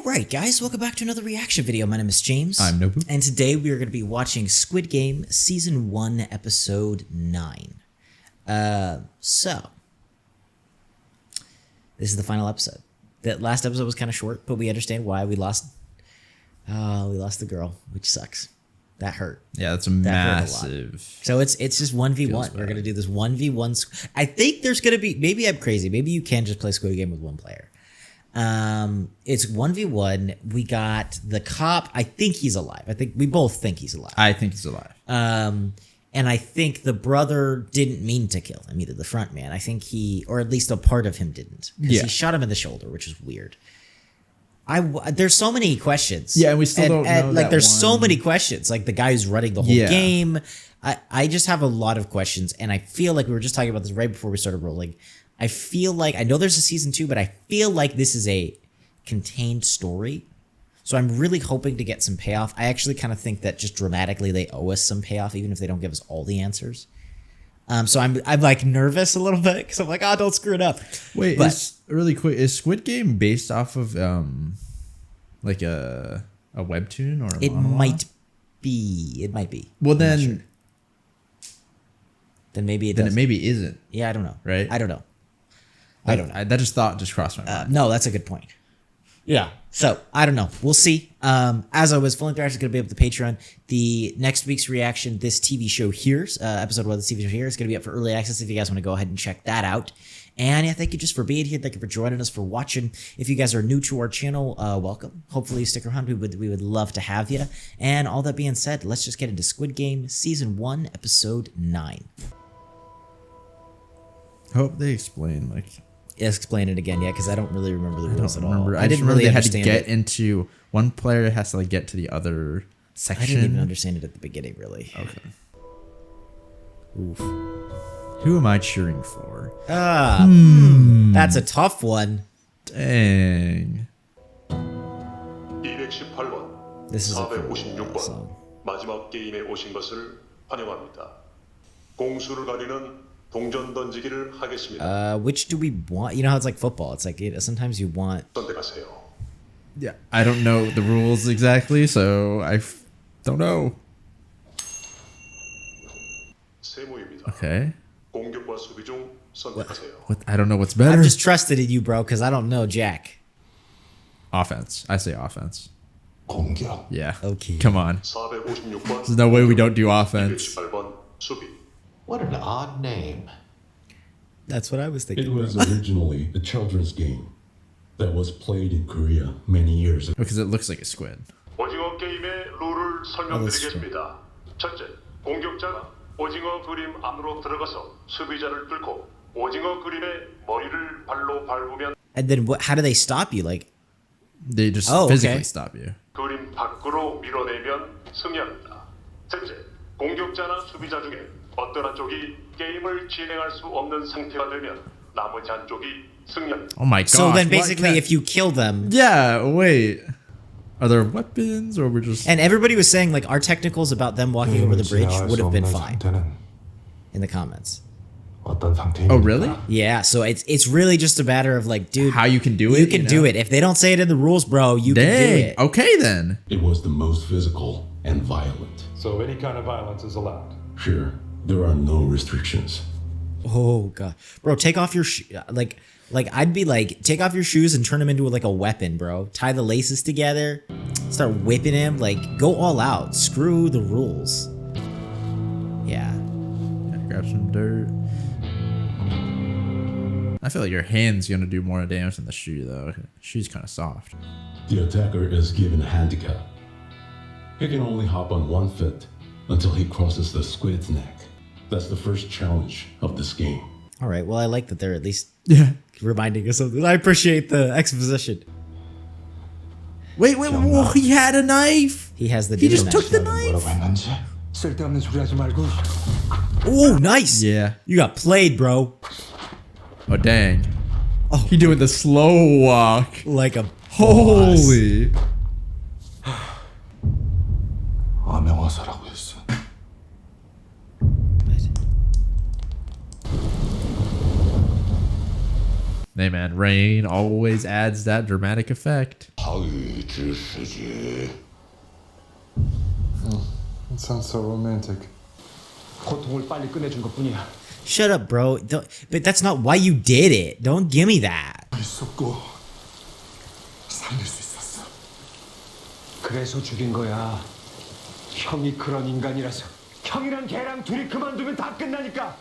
Alright guys, welcome back to another reaction video. My name is James. I'm Nobu. And today we are going to be watching Squid Game Season 1, Episode 9. So, this is the final episode. That last episode was kind of short, but we understand why. We lost the girl, which sucks. That hurt. Yeah, that's massive. So it's just 1v1. We're going to do this 1v1. I think there's going to be, maybe I'm crazy. Maybe you can just play Squid Game with one player. It's 1v1. We got the cop. I think he's alive. I think we both think he's alive. I think he's alive. And I think the brother didn't mean to kill him either. The front man. I think or at least a part of him didn't. Because he shot him in the shoulder, which is weird. There's so many questions. Yeah, and we still don't know. Like, there's so many questions. Like the guy who's running the whole game. I just have a lot of questions, and I feel like we were just talking about this right before we started rolling. I feel like, I know there's a season 2, but I feel like this is a contained story. So I'm really hoping to get some payoff. I actually kind of think that just dramatically they owe us some payoff, even if they don't give us all the answers. So I'm like nervous a little bit because I'm like, oh, don't screw it up. Wait, really quick, is Squid Game based off of like a webtoon or a it manhwa? might be. It might be. Well, then maybe it then does. it maybe isn't. Yeah, I don't know. Right? I don't know. I don't know. That just crossed my mind. No, that's a good point. Yeah. So I don't know. We'll see. As always, Full Length Reaction is going to be up with the Patreon. The next week's reaction, this TV show here, episode 1 of the TV show here, is going to be up for early access if you guys want to go ahead and check that out. And yeah, thank you just for being here. Thank you for joining us, for watching. If you guys are new to our channel, welcome. Hopefully you stick around. We would love to have you. And all that being said, let's just get into Squid Game Season 1, Episode 9. I hope they explain Explain it again, yeah, because I don't really remember the rules at all. I didn't really understand they had to get into one player has to like get to the other section. I didn't even understand it at the beginning, really. Okay. Oof. Who am I cheering for? That's a tough one. Dang. 218번, This is a cool 456번 song. 마지막 게임에 오신 것을 환영합니다. 공수를 가리는 동전 던지기를 하겠습니다. Which do we want? You know how it's like football. It's like sometimes you want. 선택하세요. Yeah, I don't know the rules exactly, so I don't know. 세모입니다. Okay. 공격과 수비 중 선택하세요. What? I don't know what's better. I'm just trusted in you, bro, because I don't know Jack. Offense. I say offense. 공격. Yeah. Okay. Come on. 456번. There's no way we don't do offense. 218번 수비. What an odd name. That's what I was thinking. It was originally a children's game that was played in Korea many years ago. Because it looks like a squid. 오징어 게임의 룰을 설명드리겠습니다. 첫째, 공격자가 오징어 그림 안으로 들어가서 수비자를 뚫고 오징어 그림의 머리를 발로 밟으면 And then how do they stop you? Like, They just Oh, physically okay. stop you. 그림 밖으로 밀어내면 승리합니다. 셋째, 공격자나 수비자 중에 어떤 한쪽이 게임을 진행할 수 없는 상태가 되면 나머지 한쪽이 승리합니다. Oh my god. so then basically, if you kill them, Yeah, wait. Are there weapons or we're just... and everybody was saying like our technicals about them walking over the bridge would have been fine 상태는 in the comments. 어떤 상태입니까? Oh, really? Yeah, so it's really just a matter of like, dude, How you can do it? you can do it. If they don't say it in the rules, bro, you can do Dang. it. Okay, then. It was the most physical and violent. So any kind of violence is allowed. Sure, there are no restrictions. Oh god, bro, take off your like I'd be like, take off your shoes and turn them into like a weapon, bro. Tie the laces together, start whipping him, like go all out. Screw the rules. Yeah. Grab some dirt. I feel like your hand's gonna do more damage than the shoe, though. Shoe's kind of soft. The attacker is given a handicap. He can only hop on one foot until he crosses the squid's neck. That's the first challenge of this game. All right. Well, I like that they're at least Yeah. reminding us of this. I appreciate the exposition. Wait. Whoa, he had a knife. He has the. He just demon took the knife. knife. 뭐라고 했는지 쓸데없는 소리 하지 말고. Oh, nice. Yeah. You got played, bro. Oh, dang. Oh, he doing the slow walk. Like a Holy. 암행어사라고 했어. Hey man, rain always adds that dramatic effect. It sounds so romantic. 고통을 빨리 끝내준 것뿐이야. Shut up, bro. But that's not why you did it. Don't give me that. 있었고 살릴 수 있었어. 그래서 죽인 거야. 형이 그런 인간이라서. 형이랑 걔랑 둘이 그만두면 다 끝나니까.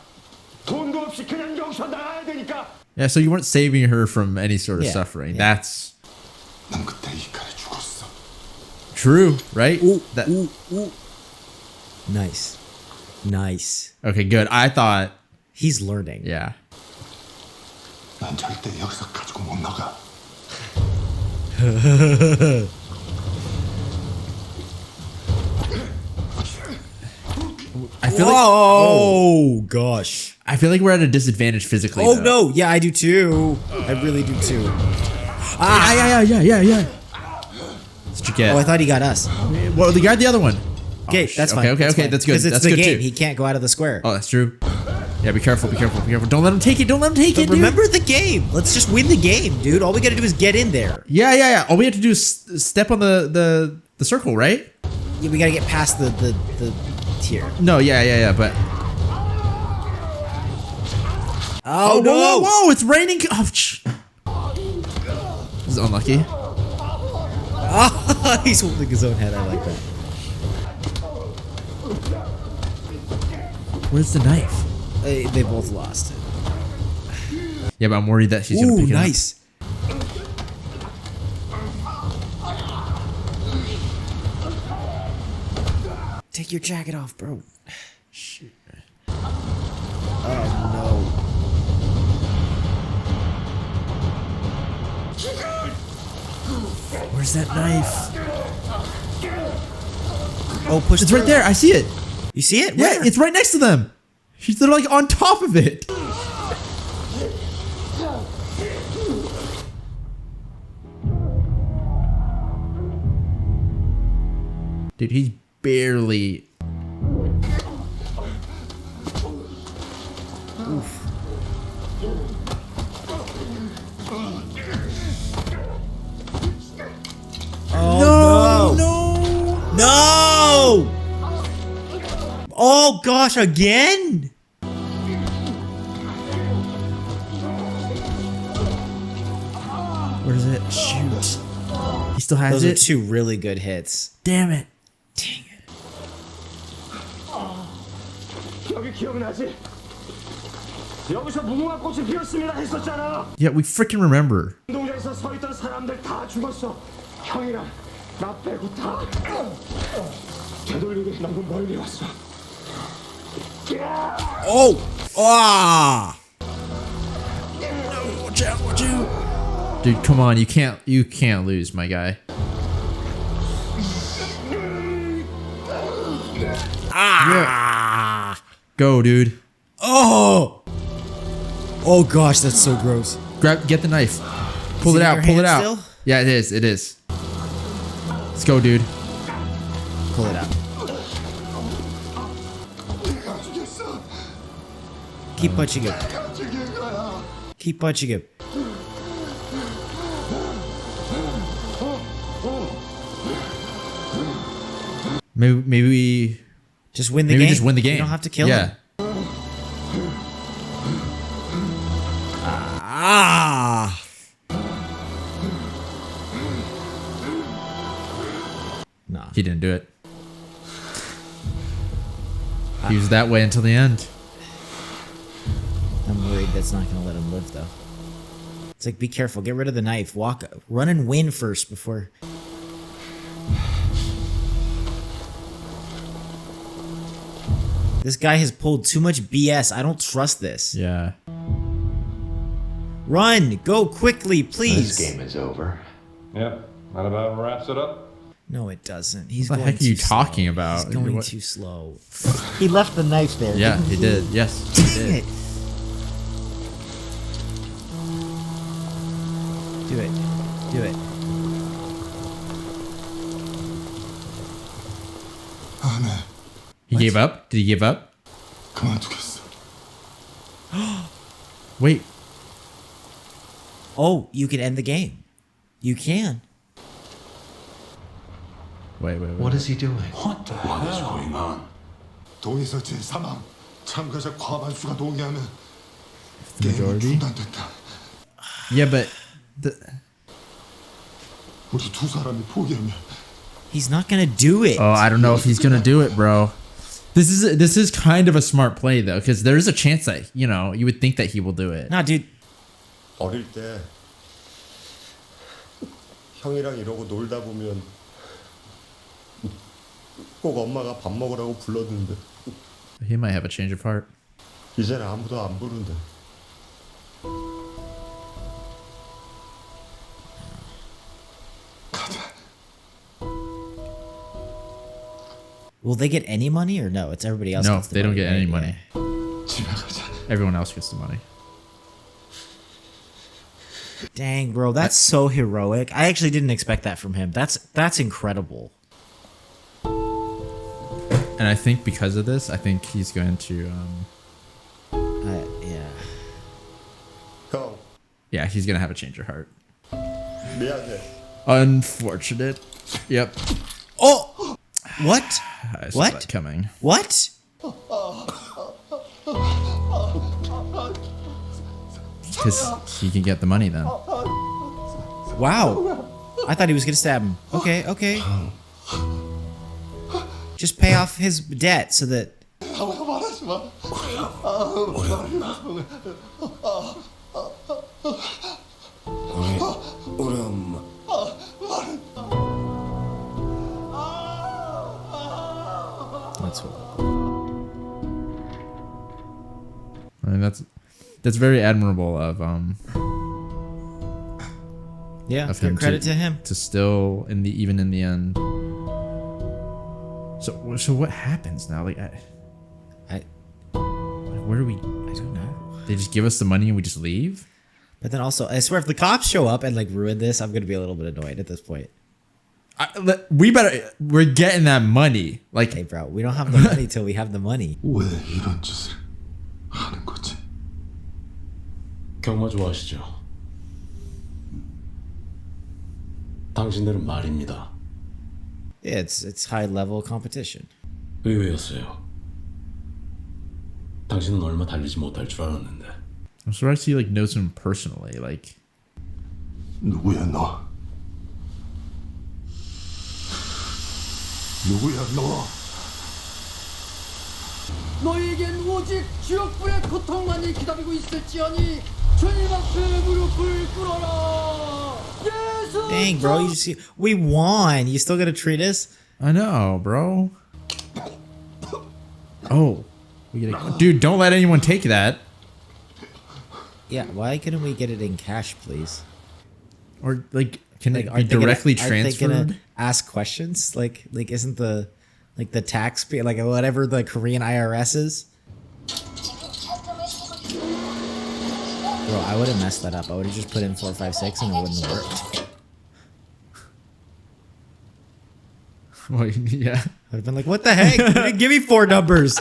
돈도 없이 그냥 여기서 나가야 되니까. Yeah, so you weren't saving her from any sort of Yeah, suffering. yeah. That's 난 그때 이 칼에 죽었어. true, right? Ooh, That- ooh, ooh. Nice. Nice. Okay, good. I thought, He's learning. yeah. 난 절대 여기서 가지고 못 나가. I feel like Oh gosh. I feel like we're at a disadvantage physically. Oh though. no. Yeah, I do too. I really do too. Yeah. That's what you get. Oh, I thought he got us. Well, they got the other one. Okay, that's fine. Okay, that's good. Because it's That's the good game. too. He can't go out of the square. Oh, that's true. Yeah, be careful. Don't let him take it. But dude. remember the game. Let's just win the game, dude. All we gotta do is get in there. Yeah. All we have to do is step on the circle, right? Yeah, we gotta get past the tier. No, yeah. But Oh, no! whoa! It's raining. Oh, this is unlucky. Oh, he's holding his own head. I like that. Where's the knife? They both lost it. Yeah, but I'm worried that she's gonna Ooh, pick it nice. Take your jacket off, bro. Shoot. Oh no. Where's that knife? Oh, push. It's right there. I see it. You see it? Yeah, Where? it's right next to them. They're like on top of it. Dude, he's barely. Oh no. no! Oh gosh, again? Where is it? Shoot. He still has Those are it. two really good hits. Damn it. Dang it. 여기 기억나지? 여기서 무궁화 꽃이 피었습니다 했었잖아. Yeah, we freaking remember. 운동장에서 서 있던 사람들 다 죽었어. 형이랑 나 빼고 다. 되돌리게 너무 멀리 왔어. Oh! Ah! Watch out. Dude, come on. You can't lose, my guy. Ah! Go, dude. Oh! Oh gosh, that's so gross. Get the knife. Pull Is it it in out. your Pull it hand out. still? Yeah, it is. Let's go, dude. Pull it out. Keep punching him. Keep punching him. Maybe we Just win the maybe game. just win the game. You don't have to kill yeah. him. Ah! Nah. He didn't do it. He was that way until the end. I'm worried that's not going to let him live, though. It's like, be careful. Get rid of the knife. Run and win first before... This guy has pulled too much BS. I don't trust this. Yeah. Run! Go quickly, please! This game is over. Yep, that about wraps it up. No, it doesn't. He's What the going heck are you too talking slow. about? He's going What- too slow. He left the knife there. Yeah, didn't he did. Yes, he Dang did. it. Do it. Do it. He gave up? Did he give up? 그만두겠어. Wait. Oh, you can end the game. You can. Wait. What is he doing? What is going on? 동의서 제3항 참가자 과반수가 동의하면 The 게임은 majority? 중단된다. Yeah, but 우리 두 사람이 포기하면 He's not gonna do it. oh, I don't know if he's gonna do it, bro. This is kind of a smart play though, because there is a chance that you would think that he will do it. Nah, dude. 어릴 때 형이랑 이러고 놀다 보면 꼭 엄마가 밥 먹으라고 불렀는데 He might have a change of heart. 이제는 아무도 안 부른대. Will they get any money or no? It's everybody else. No, gets the they don't money, get any right? money. 집에 가자. Everyone else gets the money. Dang, bro, that's so heroic. I actually didn't expect that from him. That's incredible. And I think because of this, I think he's going to Yeah. 형 yeah, he's gonna have a change of heart. 미안해. Unfortunate. Yep. Oh, what? I saw What? that coming. What? Because he can get the money then. Wow. I thought he was gonna stab him. Okay. Just pay off his debt so that. 말하지 마. 우리 엄마. That's what. I mean, that's very admirable of Yeah. of him Credit to him. to still even in the end. So what happens now? Like where do we? I don't know. They just give us the money and we just leave? But then also, I swear, if the cops show up and like ruin this, I'm gonna be a little bit annoyed at this point. We're getting that money. Like, Hey, bro, we don't have the money till we have the money. 왜 이런 짓을 하는 거지? 경마 좋아하시죠? 당신들은 말입니다. Yeah, it's high level competition. 의외였어요. 당신은 얼마 달리지 못할 줄 알았는데. I'm surprised he like knows him personally. Like, 누구야 너? 누구야 너? 너에겐 오직 지옥불의 고통만이 기다리고 있을지어니 주님 앞에 무릎을 꿇어라. 예수. Dang, bro, we won. You still gonna treat us? I know, bro. Oh, dude, don't let anyone take that. Yeah, why couldn't we get it in cash, please? Or like, can Like, it be directly transferred? Aren't they gonna ask questions? Like isn't the tax like whatever the Korean IRS is? Bro, I would have messed that up. I would have just put in 456 and it wouldn't have worked. Well, yeah. I'd have been like, what the heck? You didn't give me 4 numbers.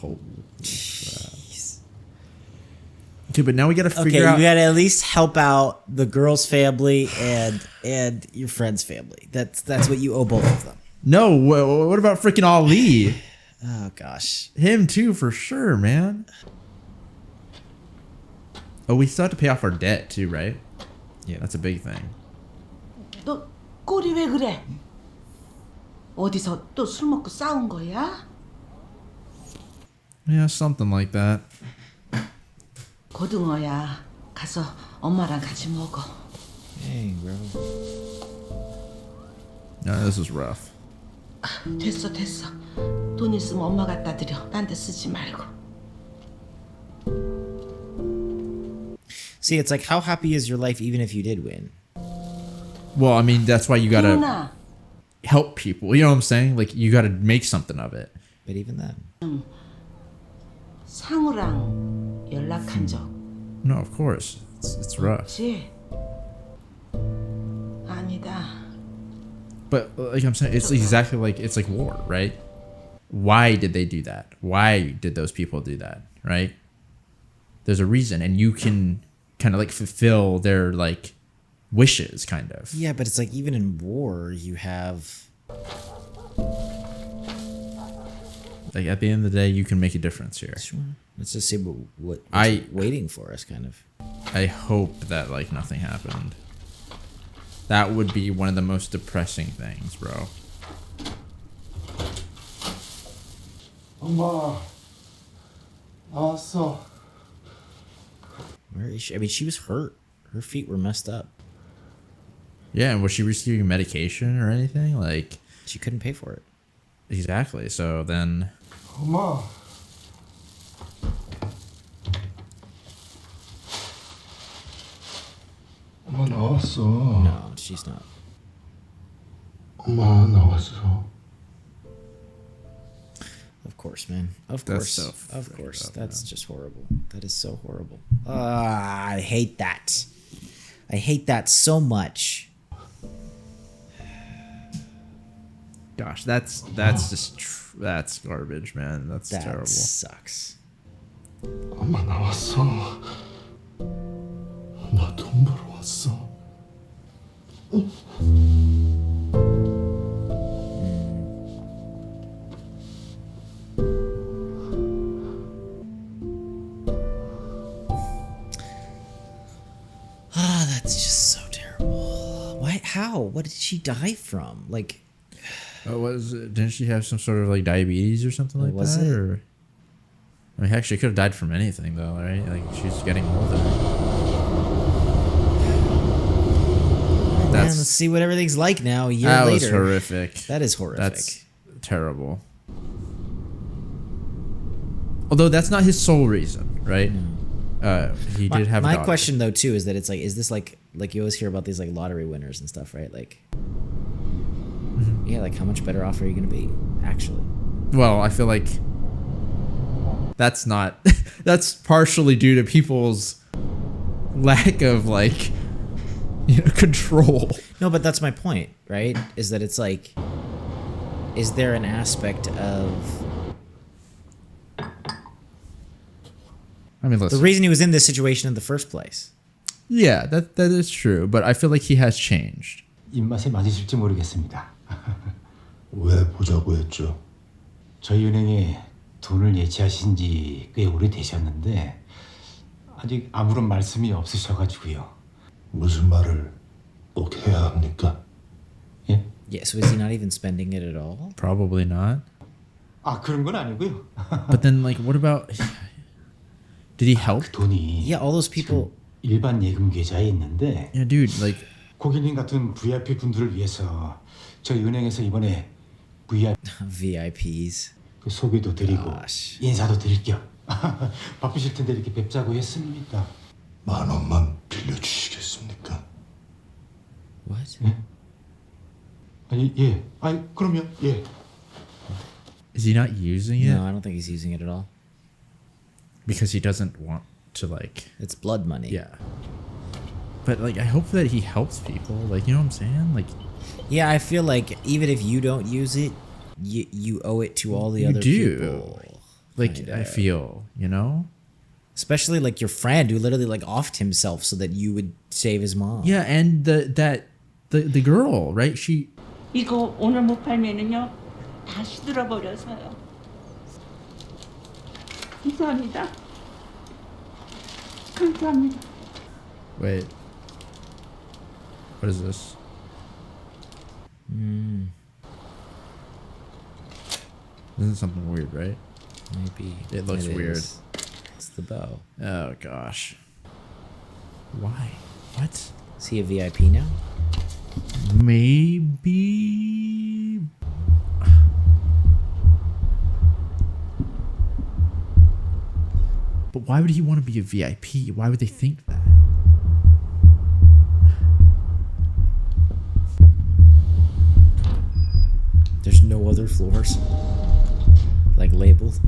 Holy crap. Okay, but now we gotta figure Okay, out. you gotta at least help out the girl's family and your friend's family. That's what you owe both of them. No, what about freaking Ali? Oh gosh. Him too, for sure, man. Oh, we still have to pay off our debt too, right? Yeah. That's a big thing. 너 꼴이 왜 그래? 어디서 또 술 먹고 싸운 거야? Yeah, something like that. 고등어야. 가서 엄마랑 같이 먹어. Dang, bro. No, this is rough. 됐어. 돈 있으면 엄마 갖다 드려. 딴 데 쓰지 말고. See, it's like, how happy is your life even if you did win? Well, I mean, that's why you gotta 누나, help people. You know what I'm saying? Like, you gotta make something of it. But even then. 상우랑 연락한 적 No, of course. It's rough. 없지? 아니다. But like I'm saying, it's exactly like it's like war, right? why did they do that? Why did those people do that? Right? There's a reason, and you can kind of like fulfill their like wishes, kind of. Yeah, but it's like even in war, you have like at the end of the day, you can make a difference here. Sure. Let's just see what's waiting for us, kind of. I hope that like nothing happened. That would be one of the most depressing things, bro. 엄마 나왔어. Where is she? I mean, she was hurt. Her feet were messed up. Yeah, and was she receiving medication or anything? Like, she couldn't pay for it. Exactly. So then. 엄마. 엄마 나왔어. No, she's not. 엄마 나왔어. Of course, man. Of course. Of course. That's just horrible. That is so horrible. I hate that. I hate that so much. Gosh, that's just that's garbage, man. That's terrible. That sucks. 엄마 나왔어. 나 돈 벌어 왔어. That's just so terrible. Why? How? What did she die from? Like, didn't she have some sort of like diabetes or something like was that? it? Or, I mean, heck, she could have died from anything though, right? Like she's getting older. Man, let's see what everything's like now. A year later. That was horrific. That is horrific. That's terrible. Although that's not his sole reason, right? He did have. My question though too is that it's like, is this like you always hear about these like lottery winners and stuff, right? Like, yeah, like how much better off are you going to be actually? Well, I feel like that's not. That's partially due to people's lack of like, control. No, but that's my point, right? Is that it's like, is there an aspect of? I mean, listen. The reason he was in this situation in the first place. Yeah, that is true. But I feel like he has changed. 입맛에 맞으실지 모르겠습니다. 왜 보자고 했죠? 저희 은행에 돈을 예치하신 지 꽤 오래되셨는데 아직 아무런 말씀이 없으셔가지고요. 무슨 말을 꼭 해야 합니까? 예? Yeah, so is he not even spending it at all? Probably not. 아, 그런 건 아니고요. But then, like, what about? Did he help? 그 돈이 Yeah, all those people. 일반 예금 계좌에 있는데. Yeah, dude, like. 고객님 같은 VIP 분들을 위해서 저희 은행에서 이번에 VIPs. 그 소개도 드리고 인사도 드릴 겸 바쁘실 텐데 이렇게 뵙자고 했습니다. 10,000원만 빌려주시겠습니까? What? 예? 아니 예. 아니 그러면 예. Is he not using it? No, I don't think he's using it at all. Because he doesn't want to like. It's blood money. Yeah. But like, I hope that he helps people. Like, you know what I'm saying? Like. Yeah, I feel like even if you don't use it, you owe it to all the other people. Like, I feel, Especially like your friend who literally like offed himself so that you would save his mom. Yeah, and the girl, right? She. 이거 오늘 못 팔면은요 다 시들어버려서요. 감사합니다. 감사합니다. Wait. What is this? This is something weird, right? Maybe. It looks weird. It's the bow. Oh, gosh. Why? What? Is he a VIP now? Maybe. But why would he want to be a VIP? Why would they think that? There's no other floors, like labeled.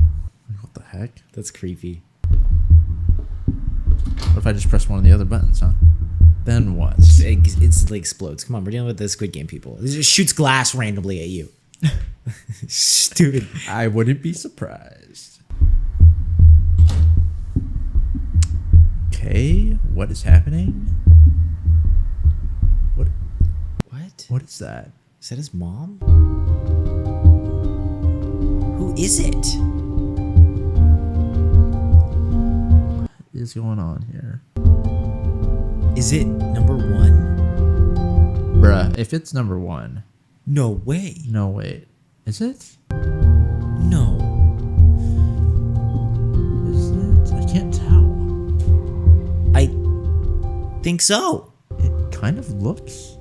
What the heck? That's creepy. What if I just press one of the other buttons, huh? Then what? It instantly explodes. Come on, we're dealing with the Squid Game people. It just shoots glass randomly at you. Stupid. I wouldn't be surprised. Okay, what is happening? What? What is that? Is that his mom? Who is it? What is going on here? Is it number 1? Bruh, if it's number 1. No way. No, wait. Is it? No. Is it? I can't tell. I think so. It kind of looks.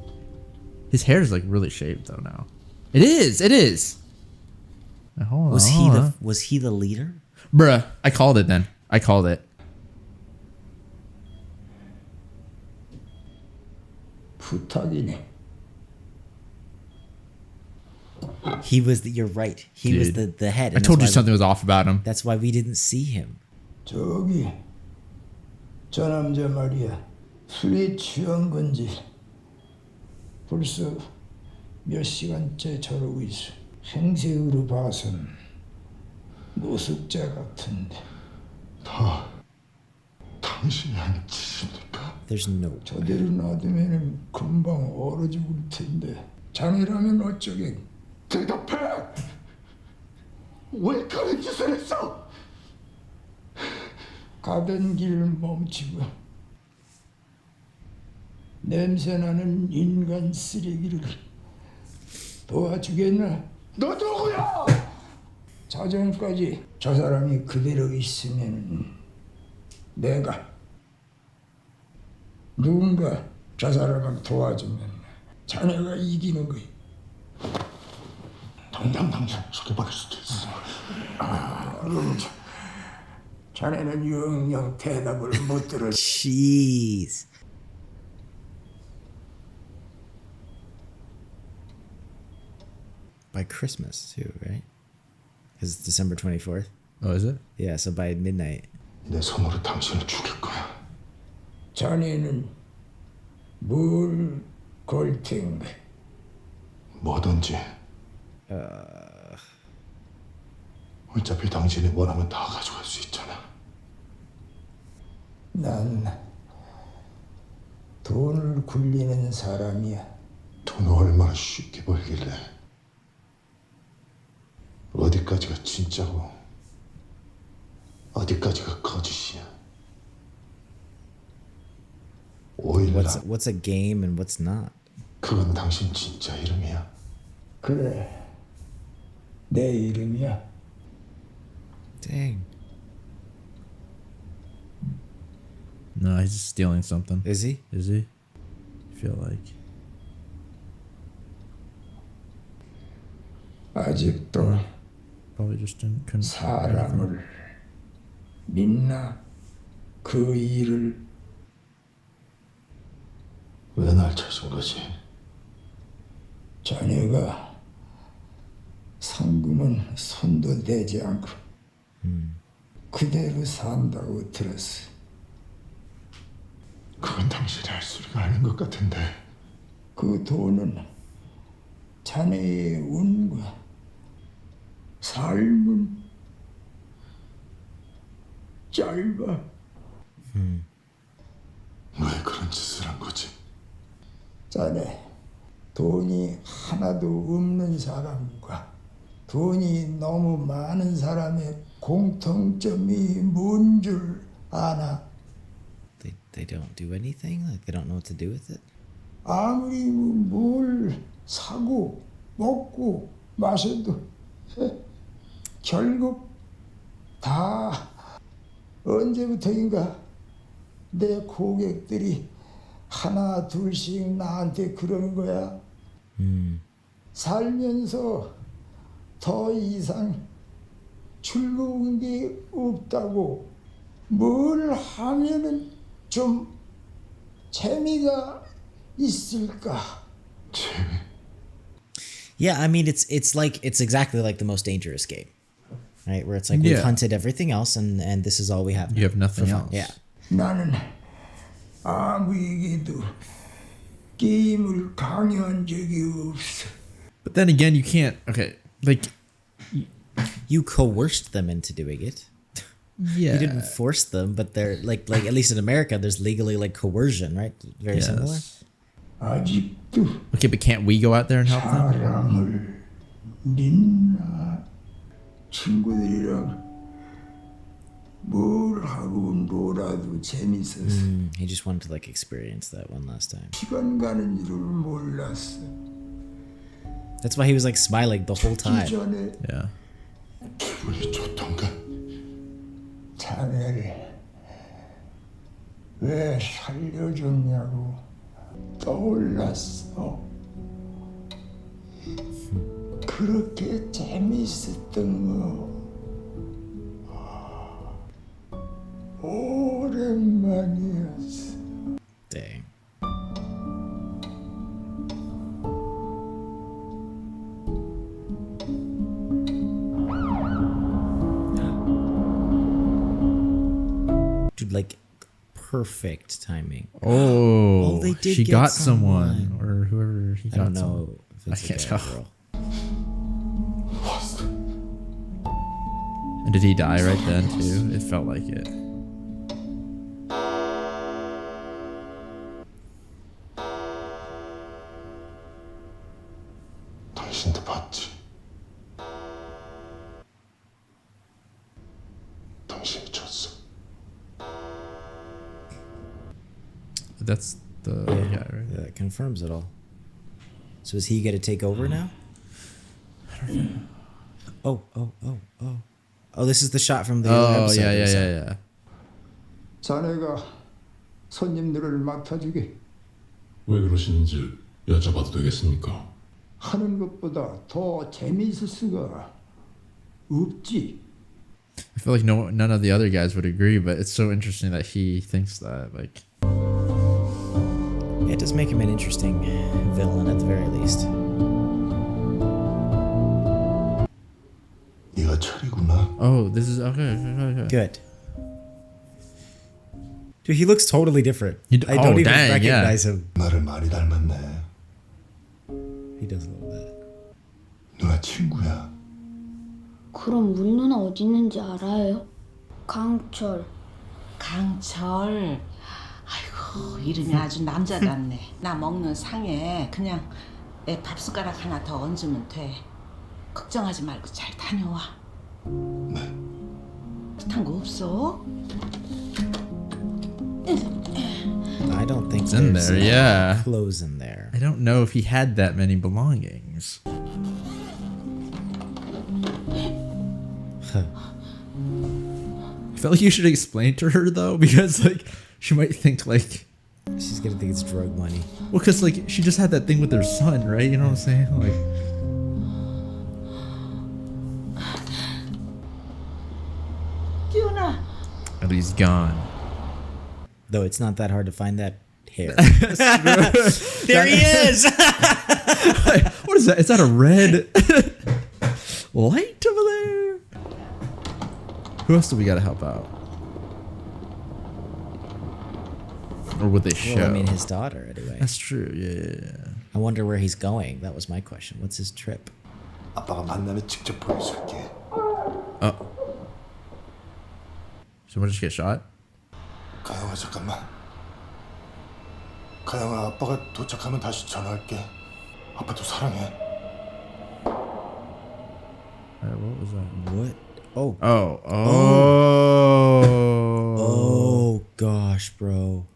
His hair is like really shaved though now. It is. It is. Now, hold on. Was he the leader? Bruh, I called it then. I called it. 부탁이네. He was you're right. He was the head. I told you something was off about him. That's why we didn't see him. 저기 저 남자 말이야. 술에 취한 건지 벌써 몇 시간째 저러고 있어. 행색으로 봐선 노숙자 같은데. 다 당신이 한 짓입니까? There's no. 저대로 놔두면 금방 얼어 죽을 텐데. 자네라면 어쩌겠? 대답해! 왜 그런 짓을 했어? 가던 길 멈추고 냄새나는 인간 쓰레기를 도와주겠나? 너 누구야? 자정까지 저 사람이 그대로 있으면 내가 누군가 저 사람을 도와주면 자네가 이기는 거야. 당장 소개받을 수도 있어. 자네는 영영 대답을 못 들어. Jeez. By Christmas too, right? Because it's December 24th. Oh, is it? Yeah, so by midnight. 내 손으로 당신을 죽일 거야. 자네는 뭘 걸 텐가? 뭐든지. 어차피 당신이 원하면 다 가져갈 수 있잖아. 난 돈을 굴리는 사람이야. 돈을 얼마나 쉽게 벌길래. 어디까지가 진짜고 어디까지가 거짓이야. 오일라. What's a game and what's not? 그건 당신 진짜 이름이야. 그래, 내 이름이야. Dang. No, he's just stealing something. Is he? Is he? I feel like. 아직도 Probably just couldn't. 사람을 믿나? 그 일을. 왜 날 찾은 거지? 자네가 상금은 손도 대지 않고 그대로 산다고 들었어. 그건 당신이 할 소리가 아닌 것 같은데. 그 돈은 자네의 운과 삶은 짧아. 왜 그런 짓을 한 거지? 자네, 돈이 하나도 없는 사람과 돈이 너무 많은 사람의 공통점이 뭔 줄 아나? They don't do anything? Like they don't know what to do with it? 아무리 뭘 사고 먹고 마셔도 결국 다 언제부터인가 내 고객들이 하나 둘씩 나한테 그러는 거야. 살면서 더 이상 즐거운 게 없다고. 뭘 하면은 좀 재미가 있을까? 재미? Yeah, I mean it's exactly like the most dangerous game, right? Where it's like we've hunted everything else and this is all we have. You have nothing else. Yeah. 나는 아무에게도 게임을 강요한 적이 없어. But then again, you can't. Okay, like you coerced them into doing it. Yeah, you didn't force them, but they're like at least in America, there's legally like coercion, right? Very similar. Okay, but can't we go out there and help them? 친구들이랑 뭘 하고 놀아도 재밌었어. He just wanted to like experience that one last time. 시간 가는 줄을 몰랐어. That's why he was like smiling the whole time. Yeah. 기분이 좋던가. 자네를 왜 살려줬냐고 떠올랐어. 그렇게 재밌었던 거 오랜만이었어. Dang. Dude, like perfect timing. Oh, they did she get got someone or whoever he got. I don't know if it's I can't a guy tell. or girl. And did he die right then too? It felt like it. 당신도 봤지? 당신이 졌어. That's the guy, right? Yeah, that confirms it all. So is he gonna take over now? I don't know. Oh, this is the shot from the other episode. Yeah. 자네가 손님들을 맡아주게. 왜 그러시는지 여쭤봐도 되겠습니까? 하는 것보다 더 재미있을 수가 없지. I feel like none of the other guys would agree, but it's so interesting that he thinks that. Like, yeah, it does make him an interesting villain at the very least. 네가 철이구나. oh, this is okay. Good. Dude, he looks totally different. I oh, don't even dang, recognize him. 나를 많이 닮았네. He does a little bit. 누나 친구야. 그럼 우리 누나 어디 있는지 알아요? 강철. 강철. 아이고 이름이 아주 남자 같네. 나 먹는 상에 그냥 내 밥숟가락 하나 더 얹으면 돼. 걱정하지 말고 잘 다녀와. 네. 부탁한 거 없어? I don't think It's in there's there, yeah. clothes in there. I don't know if he had that many belongings. I felt like you should explain to her though, because like she might think like she's gonna think it's drug money. Well, because like she just had that thing with her son, right? You know what I'm saying? Like, 기훈아. and he's gone. Though it's not that hard to find that hair. There he is. What is that? Is that a red light over there? Who else do we gotta help out? Or would they show? Well, I mean, his daughter, anyway. That's true. Yeah. I wonder where he's going. That was my question. What's his trip? 아빠가 만나면 직접 보여줄게. Oh. Someone just get shot? 가영아 잠깐만. 가영아 아빠가 도착하면 다시 전화할게. 아빠도 사랑해. What was that? What? Oh. Oh. Oh gosh, bro.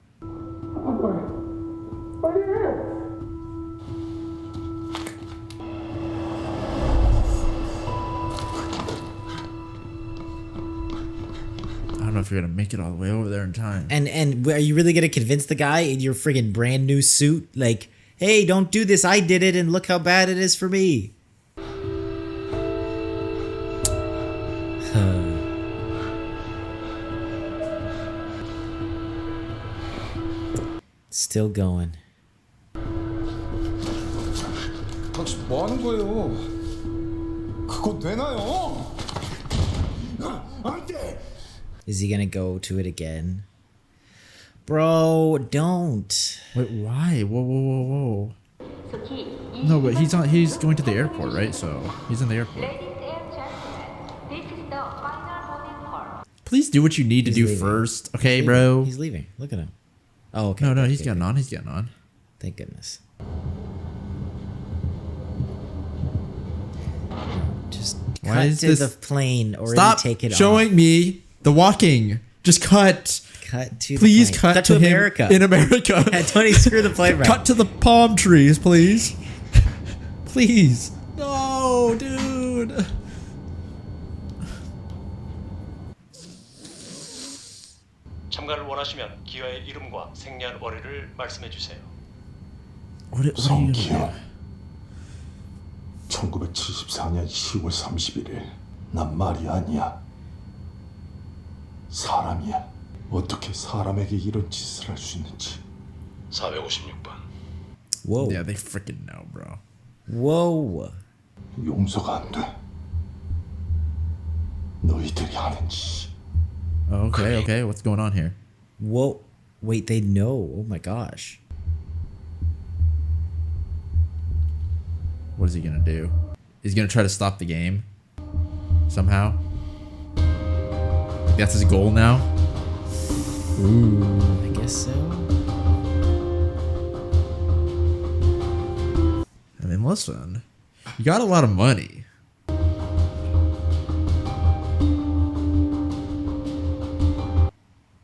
I don't know if you're gonna make it all the way over there in time. And are you really gonna convince the guy in your friggin' brand new suit? Like, hey, don't do this. I did it, and look how bad it is for me. Still going. 당신 뭐 하는 거예요? 그거 되나요? 안 돼. Is he gonna go to it again? Bro, don't. Wait, why? Whoa. Sckye, No, but he's going to the airport, right? So he's in the airport. Please do what you need to do first, okay, bro? He's leaving. Look at him. Oh, okay. No, he's getting on. He's getting on. Thank goodness. Just cut to the plane or take it showing me the walking. Just cut. Cut to please the plane. cut to him America. In America. Yeah, Tony, screw the plane right. Cut to the palm trees, please. Please. No, dude. 참가를 원하시면 기아의 이름과 생년월일을 말씀해 주세요. 성기야. 1974년 10월 31일. 난 말이 아니야. 사람이야. 어떻게 사람에게 이런 짓을 할 수 있는지. 456번. Whoa. Yeah, they freaking know, bro. Whoa. 용서가 안 돼. 너희들이 하는 짓. Okay. What's going on here? Whoa. Wait, they know. Oh my gosh. What is he gonna do? He's gonna try to stop the game somehow. That's his goal now. Ooh, I guess so. I mean, listen, you got a lot of money.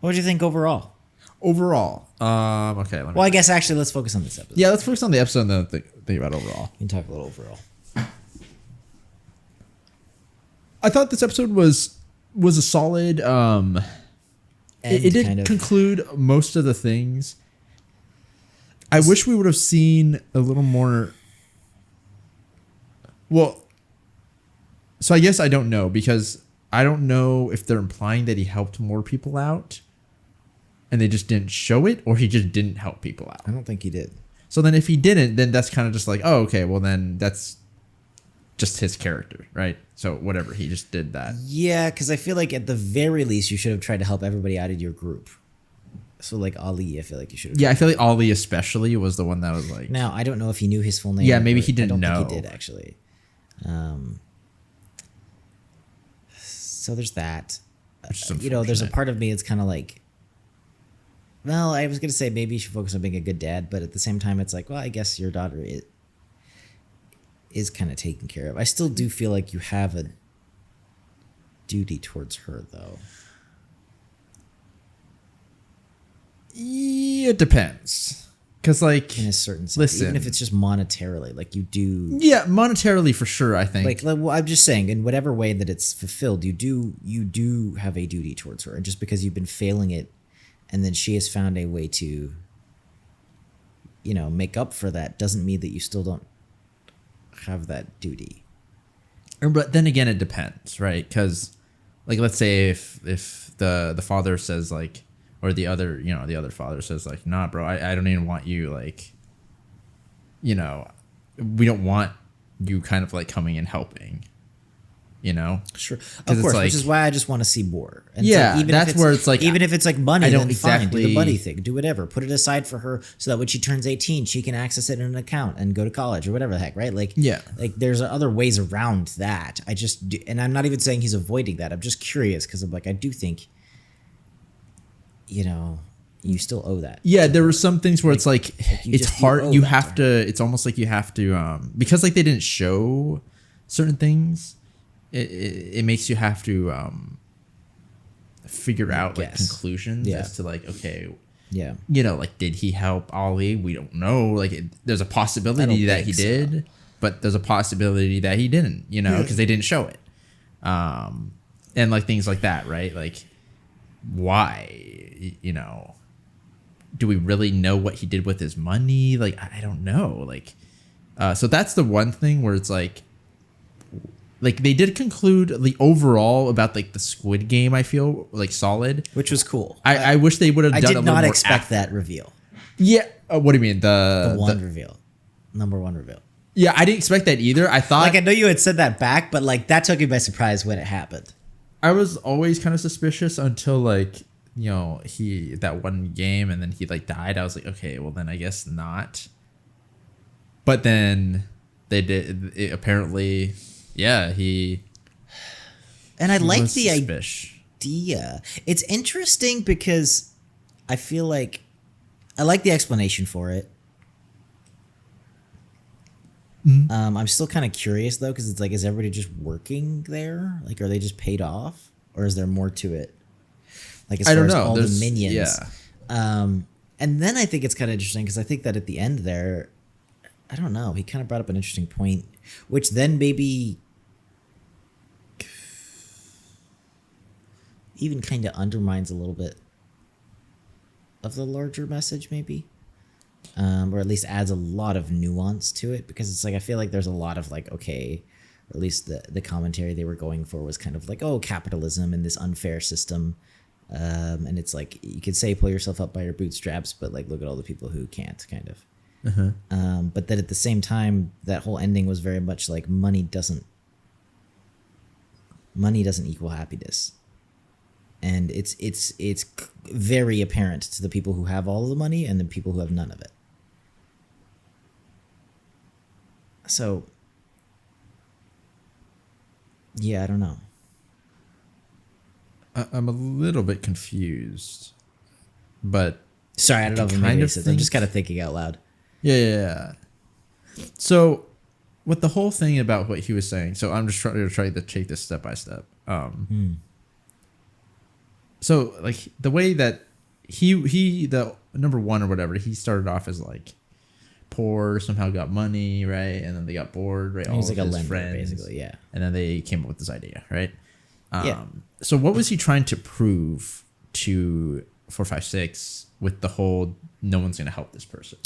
What did you think overall? Okay. Well, I guess actually let's focus on this episode. Yeah, let's focus on the episode and then think about overall. We can talk a little overall. I thought this episode was a solid. It did kind of conclude most of the things. I wish we would have seen a little more. Well, so I guess I don't know, because I don't know if they're implying that he helped more people out and they just didn't show it, or he just didn't help people out. I don't think he did. So then if he didn't, then that's kind of just like, oh, okay, well then that's just his character, right? So whatever, he just did that. Yeah, because I feel like at the very least you should have tried to help everybody out of your group. So like Ali, I feel like you should have. Yeah, I feel like Ali especially was the one that was like. Now I don't know if he knew his full name. Yeah, maybe he didn't know. I don't think he did actually. So there's that. There's a part of me that's kind of like, well, I was gonna say maybe you should focus on being a good dad, but at the same time, it's like, well, I guess your daughter is kind of taken care of. I still do feel like you have a duty towards her, though. Yeah, it depends. Because, like, in a certain sense, listen, even if it's just monetarily, like you do. Yeah, monetarily for sure, I think. Like well, I'm just saying, in whatever way that it's fulfilled, you do have a duty towards her. And just because you've been failing it, and then she has found a way to, make up for that, doesn't mean that you still don't have that duty. But then again, it depends, right? Because, like, let's say if the father says, like, or the other father says, like, nah, bro, I don't even want you, like, we don't want you kind of like coming and helping, Sure, of course, which is why I just want to see more. And yeah, so even that's where it's like, even if it's like money, I don't then exactly fine, do the money thing, do whatever, put it aside for her, so that when she turns 18, she can access it in an account and go to college or whatever the heck, right? Like, yeah, like there's other ways around that. And I'm not even saying he's avoiding that. I'm just curious because I'm like, I do think, you still owe that. Yeah, there were some things where it's like it's hard. You have to. It's almost like you have to because like they didn't show certain things. It makes you have to figure out like conclusions as to like, okay, yeah, like, did he help Ali? We don't know. Like there's a possibility that he did, but there's a possibility that he didn't. Because they didn't show it, and like things like that, right? Like why? Do we really know what he did with his money? Like I don't know. Like so that's the one thing where it's like they did conclude the overall about like the Squid Game. I feel like solid, which was cool. I wish they would have done. I did a little not more expect that reveal. Yeah. What do you mean the reveal? Number one reveal. Yeah, I didn't expect that either. I thought, like, I know you had said that back, but like that took me by surprise when it happened. I was always kind of suspicious until like he that one game and then he like died. I was like, okay, well then I guess not. But then they did apparently. Yeah, he. And I like the suspicious. idea. It's interesting because I feel like I like the explanation for it. I'm still kind of curious though, because it's like, is everybody just working there? Like, are they just paid off, or is there more to it? Like, as far as all the minions. Yeah. And then I think it's kind of interesting because I think that at the end there, I don't know, he kind of brought up an interesting point, which then maybe even kind of undermines a little bit of the larger message, maybe. Or at least adds a lot of nuance to it, because it's like, I feel like there's a lot of like, okay, or at least the commentary they were going for was kind of like, oh, capitalism and this unfair system. And it's like, you could say pull yourself up by your bootstraps, but like, look at all the people who can't, kind of. But then at the same time, that whole ending was very much like money doesn't equal happiness. And it's very apparent to the people who have all of the money and the people who have none of it. So, yeah, I don't know. I'm a little bit confused, but sorry, I don't know if I'm just kind of thinking out loud. Yeah. So, with the whole thing about what he was saying, so I'm just trying to take this step by step. So, like, the way that he the number one or whatever, he started off as like poor, somehow got money, right, and then they got bored, right? He was all like of a his lender, friends, basically, yeah. And then they came up with this idea, right? Yeah. So what was he trying to prove to 456 with the whole no one's gonna help this person?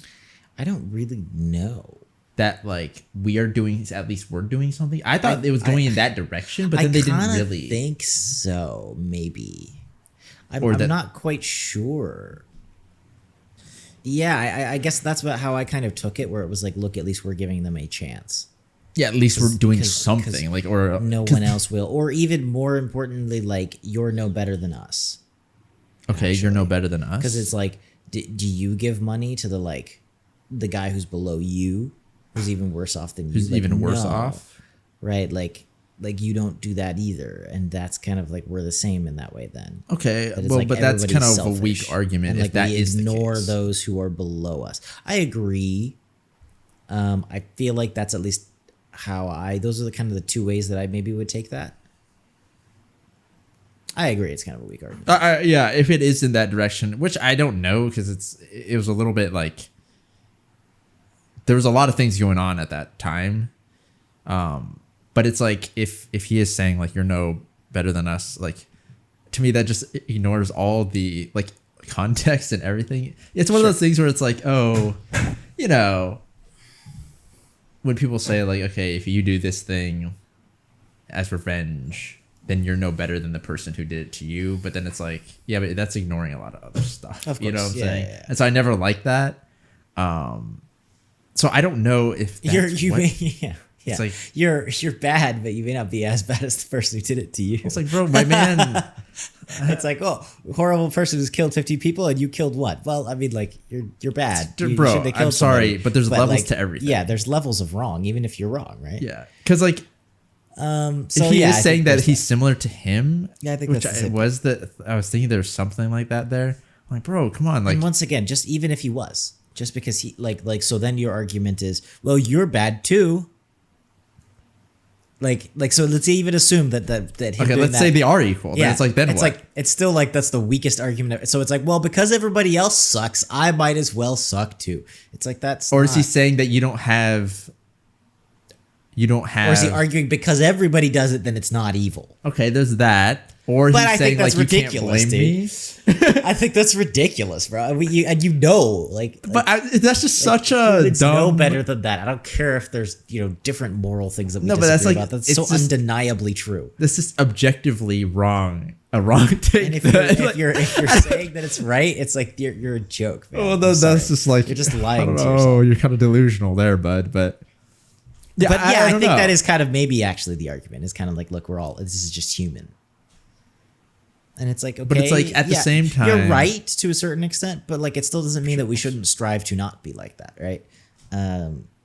I don't really know. That like we're doing something. I thought it was going in that direction, but then they didn't really think so. Maybe I'm not quite sure. Yeah, I guess that's about how I kind of took it, where it was like, look, at least we're giving them a chance. Yeah, at least we're doing something, like, or no one else will, or even more importantly, like, you're no better than us. Okay, you're no better than us, because it's like, do you give money to the guy who's below you, who's even worse off than you? Who's even worse off, right? Like you don't do that either, and that's kind of like, we're the same in that way. Then okay, well, like, but that's kind of a weak argument. And, if that is ignore the case. Those who are below us. I agree. I feel like that's at least how those are the kind of the two ways that I maybe would take that. I agree, it's kind of a weak argument. Yeah, if it is in that direction, which I don't know, because it was a little bit like there was a lot of things going on at that time. But it's like if he is saying like you're no better than us, like to me that just ignores all the like context and everything. It's one of those things where it's like, oh, you know, when people say like, okay, if you do this thing as revenge, then you're no better than the person who did it to you. But then it's like, yeah, but that's ignoring a lot of other stuff. Of course, you know what I'm saying? Yeah. And so I never liked that. So I don't know if that's yeah. It's like you're bad, but you may not be as bad as the person who did it to you. It's like, bro, my man. It's like, oh, horrible person who's killed 50 people and you killed what? Well, I mean, like you're bad, bro. I'm sorry, but there's levels to everything. Yeah, there's levels of wrong, even if you're wrong, right? Yeah, because like, so if he is saying that he's similar to him, yeah, I think which that's I was thinking there's something like that there. I'm like, bro, come on, like, and once again, just even if he was, just because he like, so then your argument is, well, you're bad too. Like, so let's even assume that okay, let's say they are equal. Yeah, then it's like, then it's what? like, it's still like, that's the weakest argument. So it's like, well, because everybody else sucks, I might as well suck too. It's like, that's or is he saying that you don't have, or is he arguing because everybody does it, then it's not evil? Okay, there's that. Or he's I saying think that's like, ridiculous, you can't blame me. I think that's ridiculous, bro. I mean, that's just such a dumb. No better than that. I don't care if there's different moral things that we disagree that's like, about. That's so undeniably true. This is objectively wrong. A wrong take. And if you're saying that it's right, it's like you're a joke, man. Well, that's just like you're just lying to yourself. Oh, you're kind of delusional there, bud. But yeah, I think that is kind of maybe actually the argument. It's kind of like, look, this is just human. And it's like, okay, but it's like at the same time, you're right to a certain extent, but like it still doesn't mean that we shouldn't strive to not be like that, right?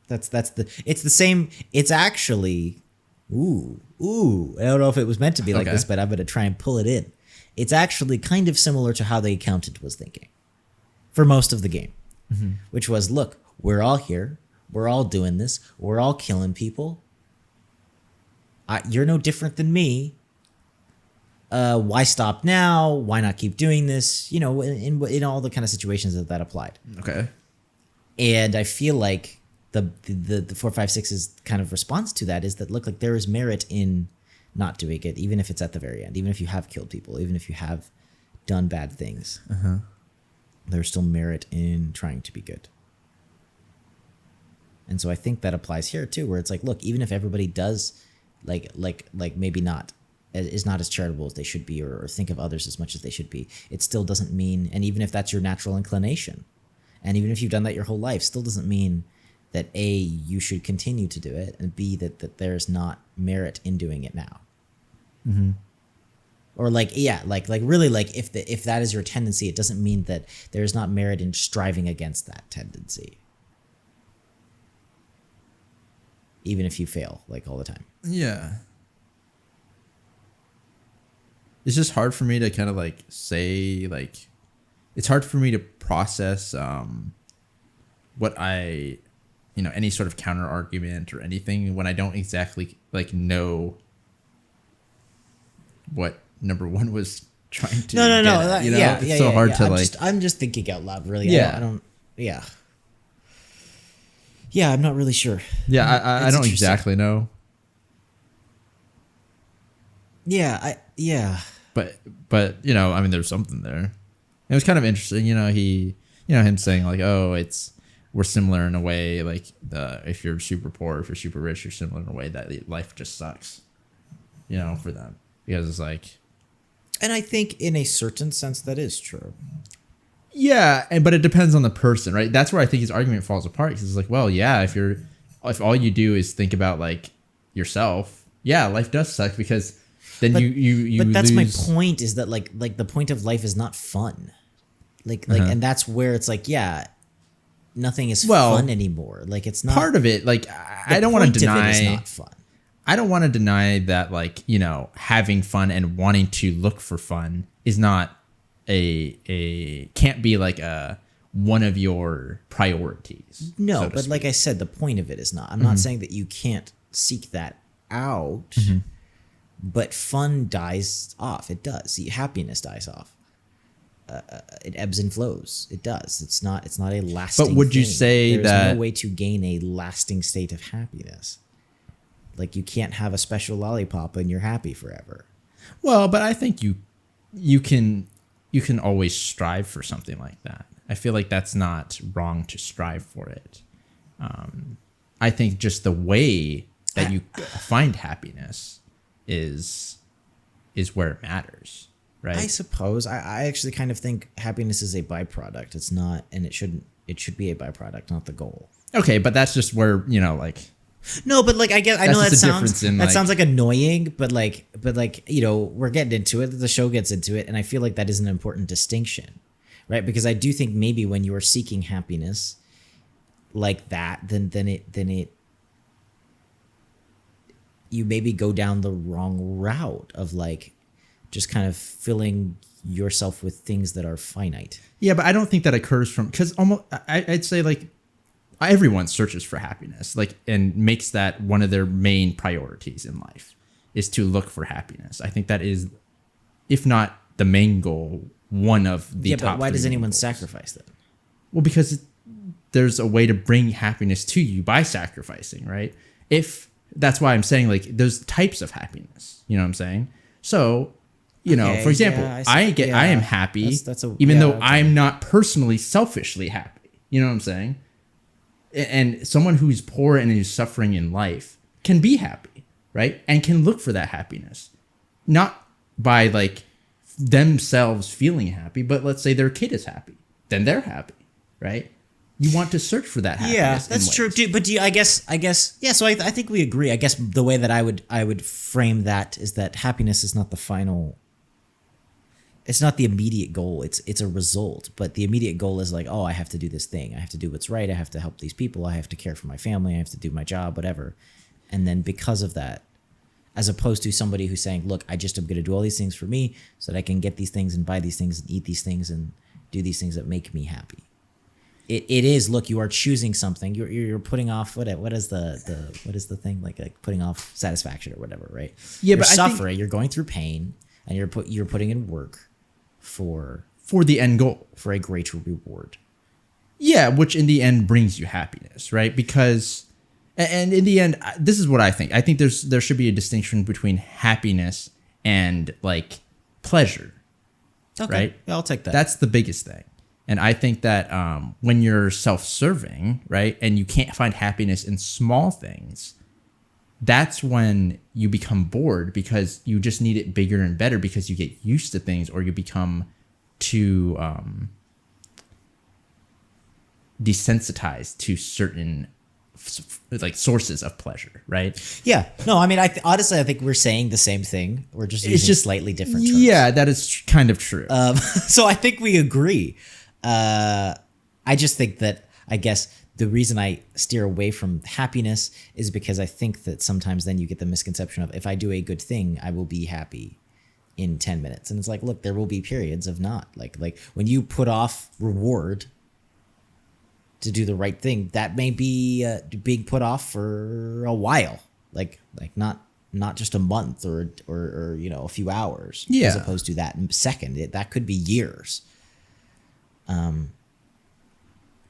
It's the same. It's actually, ooh. I don't know if it was meant to be like this, but I'm going to try and pull it in. It's actually kind of similar to how the accountant was thinking for most of the game, which was, look, we're all here. We're all doing this. We're all killing people. You're no different than me. Why stop now? Why not keep doing this? You know, in all the kind of situations that applied. Okay. And I feel like the 456's kind of response to that is that, look, like there is merit in not doing it, even if it's at the very end, even if you have killed people, even if you have done bad things. There's still merit in trying to be good. And so I think that applies here too, where it's like, look, even if everybody does like maybe not is not as charitable as they should be, or think of others as much as they should be, it still doesn't mean, and even if that's your natural inclination, and even if you've done that your whole life, still doesn't mean that A, you should continue to do it, and B, that there's not merit in doing it now. Or like, yeah, like really, like if that is your tendency, it doesn't mean that there's not merit in striving against that tendency. Even if you fail, like, all the time. Yeah. It's just hard for me to kind of like say, like, it's hard for me to process what I, you know, any sort of counter argument or anything when I don't exactly like know what number one was trying to No. at, you know? It's so hard to I'm just thinking out loud, really. Yeah. I don't. Yeah. Yeah, I'm not really sure. Yeah, I don't exactly know. Yeah, But you know, I mean, there's something there. It was kind of interesting, you know. Him saying like, "Oh, we're similar in a way. Like, if you're super poor, if you're super rich, you're similar in a way that life just sucks, you know, for them because it's like." And I think in a certain sense that is true. Yeah, but it depends on the person, right? That's where I think his argument falls apart because it's like, well, yeah, if all you do is think about like yourself, yeah, life does suck because then you But that's lose. my point, is that like the point of life is not fun. Like and that's where it's like, yeah, nothing is fun anymore. Like, it's not part of it. Like, I don't want to deny it's not fun. I don't want to deny that, like, you know, having fun and wanting to look for fun is not can't be like one of your priorities. No, so to but speak. like I said, the point of it is not. I'm not saying that you can't seek that out, but fun dies off. It does. Happiness dies off. It ebbs and flows. It does. It's not a lasting. But would you thing. say There's that no way to gain a lasting state of happiness? Like, you can't have a special lollipop and you're happy forever. Well, but I think you can always strive for something like that. I feel like that's not wrong to strive for it. I think just the way that you find happiness is where it matters, right? I suppose. I actually kind of think happiness is a byproduct. It's not, and it should be a byproduct, not the goal. Okay, but that's just where, you know, like. No, but like, I know that sounds like, sounds like annoying, but like, you know, we're getting into it. The show gets into it, and I feel like that is an important distinction, right? Because I do think maybe when you are seeking happiness like that, then it you maybe go down the wrong route of like just kind of filling yourself with things that are finite. Yeah, but I don't think that occurs from, because almost I'd say like everyone searches for happiness, like, and makes that one of their main priorities in life is to look for happiness. I think that is, if not the main goal, one of the top. But why does anyone goals. sacrifice that? Well, because there's a way to bring happiness to you by sacrificing, right? That's why I'm saying, like, there's types of happiness. You know what I'm saying? So, you know, for example, yeah, I am happy, even though I'm not personally selfishly happy. You know what I'm saying? And someone who's poor and is suffering in life can be happy, right? And can look for that happiness, not by like themselves feeling happy, but let's say their kid is happy, then they're happy, right? You want to search for that happiness. Yeah, that's true. But do you, I guess, yeah. So I think we agree. I guess the way that I would frame that is that happiness is not the final. it's not the immediate goal. It's a result, but the immediate goal is like, oh, I have to do this thing. I have to do what's right. I have to help these people. I have to care for my family. I have to do my job, whatever. And then because of that, as opposed to somebody who's saying, look, I just am going to do all these things for me so that I can get these things and buy these things and eat these things and do these things that make me happy. It is, look, you are choosing something. You're putting off what is the thing, like putting off satisfaction or whatever, right? Yeah, you're but suffering, you're going through pain, and you're putting in work for the end goal, for a greater reward. Yeah, which in the end brings you happiness, right? Because, and in the end, this is what I think. I think there should be a distinction between happiness and like pleasure, right? Yeah, I'll take that. That's the biggest thing. And I think that when you're self-serving, right, and you can't find happiness in small things, that's when you become bored because you just need it bigger and better because you get used to things, or you become too desensitized to certain like sources of pleasure, right? Yeah. No, I mean, honestly, I think we're saying the same thing. We're just using slightly different terms. Yeah, that is kind of true. So I think we agree. I just think that, I guess, the reason I steer away from happiness is because I think that sometimes then you get the misconception of, if I do a good thing, I will be happy in 10 minutes. And it's like, look, there will be periods of not. Like when you put off reward to do the right thing, that may be being put off for a while. Like not just a month or a few hours. Yeah. As opposed to that second. That could be years.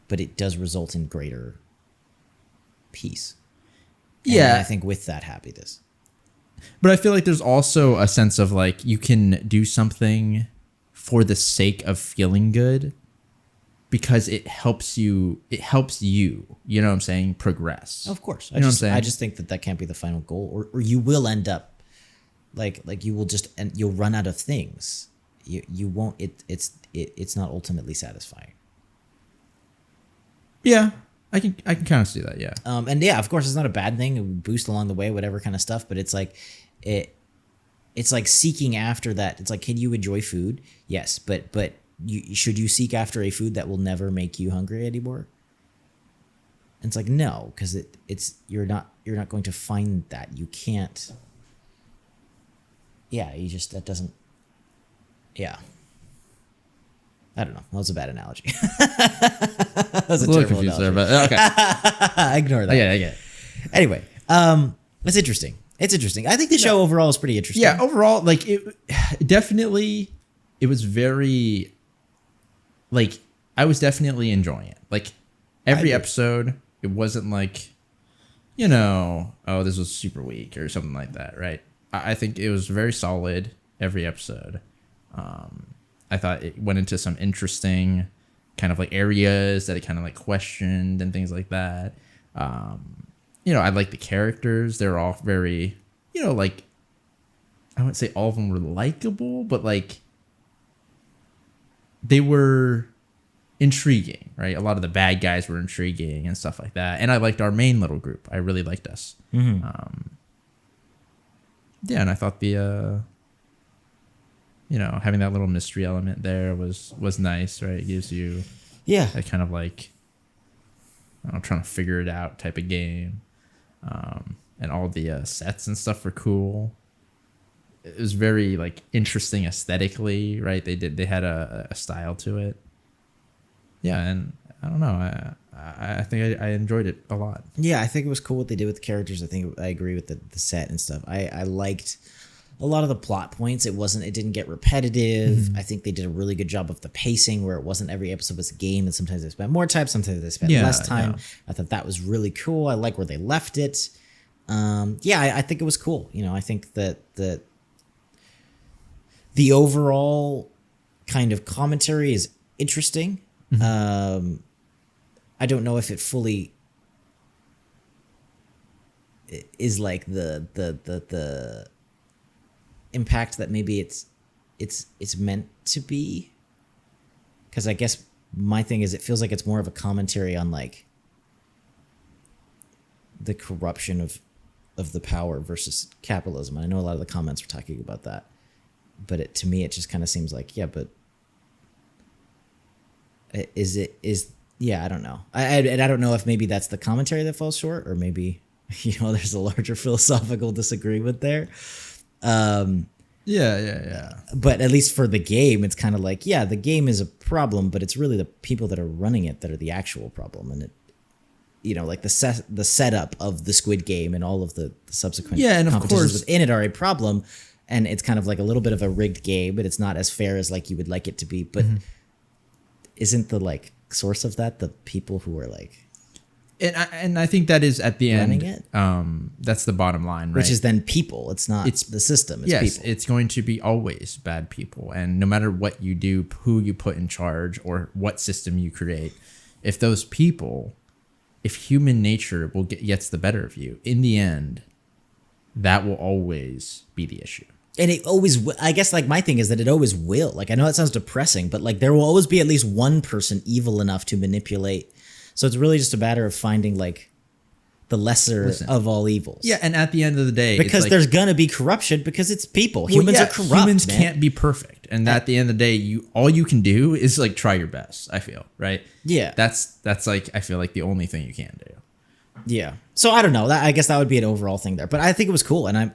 But it does result in greater peace. And I think with that happiness. But I feel like there's also a sense of like you can do something for the sake of feeling good because it helps you, you know what I'm saying, progress. Of course. You know what I'm saying? I just think that can't be the final goal, or you will end up like you will just, and you'll run out of things. You won't, it's not ultimately satisfying. Yeah, I can kind of see that. Yeah. And yeah, of course, it's not a bad thing. It would boost along the way, whatever kind of stuff. But it's like it's like seeking after that. It's like, can you enjoy food? Yes, but should you seek after a food that will never make you hungry anymore? And it's like, no, because you're not going to find that. You can't. Yeah, that doesn't. Yeah. I don't know. That was a bad analogy. That was a terrible analogy. There, but okay. Ignore that. Yeah, I get it. Anyway, it's interesting. It's interesting. I think the show overall is pretty interesting. Yeah, overall, like it definitely, it was very, like, I was definitely enjoying it. Like every episode, it wasn't like, oh, this was super weak or something like that, right? I think it was very solid every episode. I thought it went into some interesting kind of like areas that it kind of like questioned and things like that. I like the characters. They're all very, like, I wouldn't say all of them were likable, but like they were intriguing, right? A lot of the bad guys were intriguing and stuff like that. And I liked our main little group. I really liked us. Mm-hmm. And I thought the, having that little mystery element there was nice, right? It gives you that kind of like, trying to figure it out type of game. And all the sets and stuff were cool. It was very like interesting aesthetically, right? They had a style to it. Yeah, and I don't know. I think I enjoyed it a lot. Yeah, I think it was cool what they did with the characters. I think I agree with the set and stuff. I liked a lot of the plot points. It didn't get repetitive. Mm-hmm. I think they did a really good job of the pacing, where it wasn't every episode was a game, and sometimes they spent more time, sometimes they spent less time. Yeah. I thought that was really cool. I like where they left it. I think it was cool. I think that the overall kind of commentary is interesting. Mm-hmm. I don't know if it fully is like the impact that maybe it's meant to be, because I guess my thing is it feels like it's more of a commentary on like the corruption of the power versus capitalism. I know a lot of the comments were talking about that, But to me, it just kind of seems like, yeah, but I don't know. I don't know if maybe that's the commentary that falls short, or maybe, there's a larger philosophical disagreement there. Yeah. But at least for the game, it's kind of like, yeah, the game is a problem, but it's really the people that are running it that are the actual problem. And it, like the setup of the Squid Game and all of the subsequent and of competitions course within it are a problem. And it's kind of like a little bit of a rigged game, but it's not as fair as like you would like it to be. But isn't the like source of that the people who are like, and I think that is at the end, it? That's the bottom line, right? Which is then people. It's not the system. It's people. It's going to be always bad people, and no matter what you do, who you put in charge, or what system you create, if those people, if human nature gets the better of you, in the end, that will always be the issue. And it always, I guess, like my thing is that it always will. Like, I know it sounds depressing, but like there will always be at least one person evil enough to manipulate. So it's really just a matter of finding like the lesser of all evils. Yeah, and at the end of the day, because it's there's gonna be corruption because it's people. Humans are corrupt. Humans can't be perfect, and at the end of the day, all you can do is like try your best. I feel right. Yeah, that's like I feel like the only thing you can do. Yeah. So I don't know. I guess that would be an overall thing there, but I think it was cool, and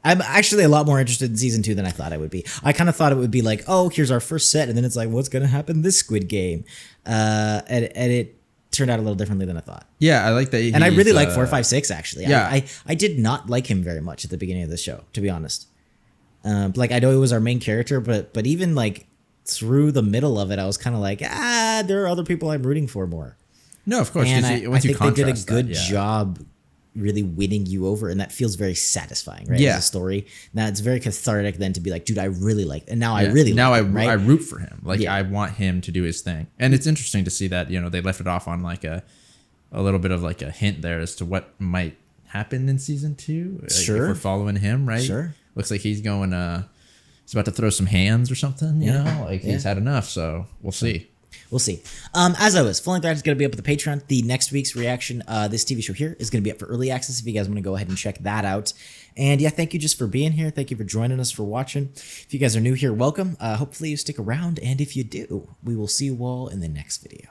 I'm actually a lot more interested in season 2 than I thought I would be. I kind of thought it would be like, oh, here's our first set, and then it's like, what's going to happen this Squid Game? And it turned out a little differently than I thought. Yeah, I like that. And I really like 456 actually. Yeah. I did not like him very much at the beginning of the show, to be honest. Like I know he was our main character, but even like through the middle of it, I was kind of like, there are other people I'm rooting for more. No, of course. And I think they did a good job really winning you over, and that feels very satisfying, right? Yeah. As a story. Now it's very cathartic then to be like, dude, I really like, and now I really like him, right? I root for him. Like I want him to do his thing. And it's interesting to see that, they left it off on like a little bit of like a hint there as to what might happen in season 2. Like Sure. If we're following him, right? Sure. Looks like he's going he's about to throw some hands or something, he's had enough, so we'll see. We'll see. As always, Full Length Reaction is going to be up at the Patreon. The next week's reaction, this TV show here, is going to be up for early access if you guys want to go ahead and check that out. And yeah, thank you just for being here. Thank you for joining us, for watching. If you guys are new here, welcome. Hopefully you stick around. And if you do, we will see you all in the next video.